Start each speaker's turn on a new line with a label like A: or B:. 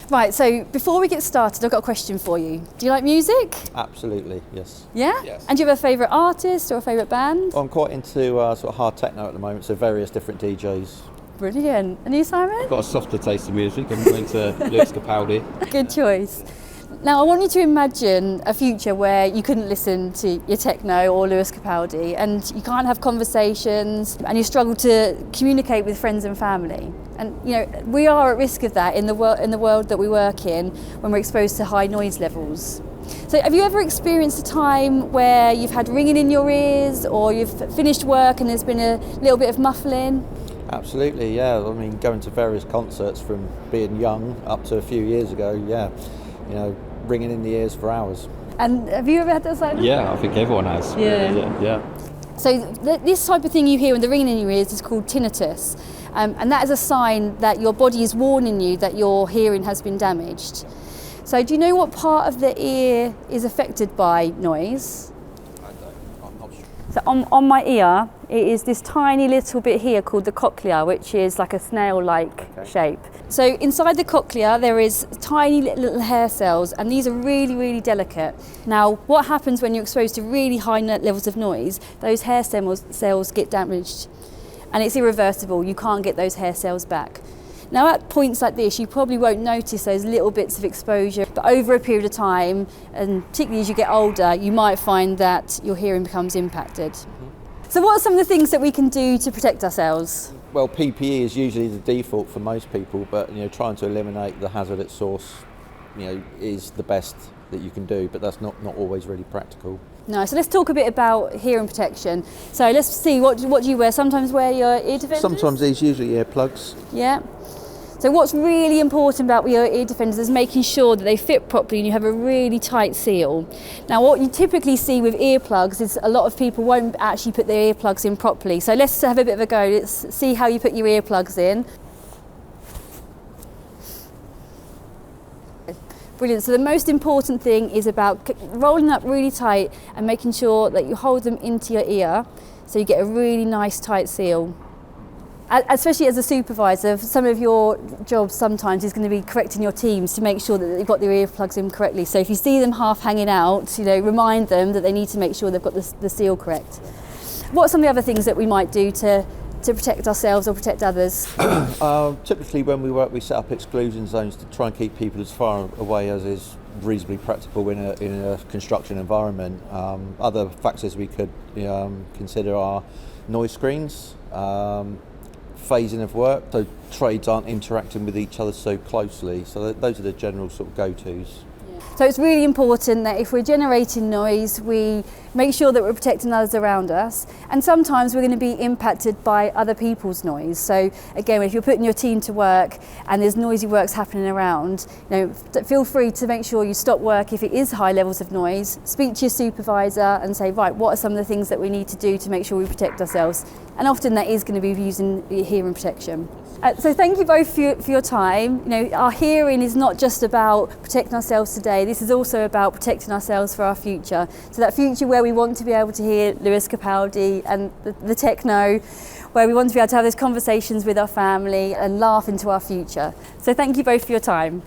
A: Right, so before we get started, I've got a question for you. Do you like music?
B: Absolutely, yes.
A: Yeah?
B: Yes.
A: And do you have a favourite artist or a favourite band?
B: Well, I'm quite into sort of hard techno at the moment, so various different DJs.
A: Brilliant. And you, Simon?
C: I've got a softer taste of music. I'm into Lewis Capaldi.
A: Good choice. Now, I want you to imagine a future where you couldn't listen to your techno or Lewis Capaldi, and you can't have conversations, and you struggle to communicate with friends and family. And you know, we are at risk of that in the world that we work in when we're exposed to high noise levels. So have you ever experienced a time where you've had ringing in your ears, or you've finished work and there's been a little bit of muffling?
B: Absolutely, yeah. I mean, going to various concerts from being young up to a few years ago, yeah. You know, ringing in the ears for hours.
A: And have you ever had that side?
C: Yeah, I think everyone has. Yeah.
A: So this type of thing you hear when the ringing in your ears is called tinnitus. And that is a sign that your body is warning you that your hearing has been damaged. So do you know what part of the ear is affected by noise?
B: I'm not sure.
A: So on my ear, it is this tiny little bit here called the cochlea, which is like a snail-like shape. So inside the cochlea, there is tiny little hair cells, and these are really, really delicate. Now, what happens when you're exposed to really high levels of noise? Those hair cells get damaged, and it's irreversible. You can't get those hair cells back. Now, at points like this, you probably won't notice those little bits of exposure, but over a period of time, and particularly as you get older, you might find that your hearing becomes impacted. So what are some of the things that we can do to protect ourselves?
B: Well, PPE is usually the default for most people, but you know, trying to eliminate the hazard at source, you know, is the best that you can do, but that's not always really practical.
A: No, so let's talk a bit about hearing protection. So let's see, what do you wear? Sometimes wear your ear defenders?
B: Sometimes these usually earplugs.
A: Yeah. So what's really important about your ear defenders is making sure that they fit properly and you have a really tight seal. Now, what you typically see with earplugs is a lot of people won't actually put their earplugs in properly. So let's have a bit of a go. Let's see how you put your earplugs in. Brilliant. So the most important thing is about rolling up really tight and making sure that you hold them into your ear so you get a really nice tight seal. Especially as a supervisor, some of your jobs sometimes is going to be correcting your teams to make sure that they've got their earplugs in correctly. So if you see them half hanging out, you know, remind them that they need to make sure they've got the seal correct. What are some of the other things that we might do to protect ourselves or protect others?
B: Typically when we work, we set up exclusion zones to try and keep people as far away as is reasonably practical in a construction environment. Other factors we could consider are noise screens, phasing of work, so trades aren't interacting with each other so closely. So those are the general sort of go-tos.
A: So it's really important that if we're generating noise, we make sure that we're protecting others around us. And sometimes we're going to be impacted by other people's noise. So again, if you're putting your team to work and there's noisy works happening around, you know, feel free to make sure you stop work if it is high levels of noise. Speak to your supervisor and say, right, what are some of the things that we need to do to make sure we protect ourselves? And often that is going to be using hearing protection. So thank you both for your time. You know, our hearing is not just about protecting ourselves today. This is also about protecting ourselves for our future. So that future where we want to be able to hear Lewis Capaldi and the techno, where we want to be able to have those conversations with our family and laugh into our future. So thank you both for your time.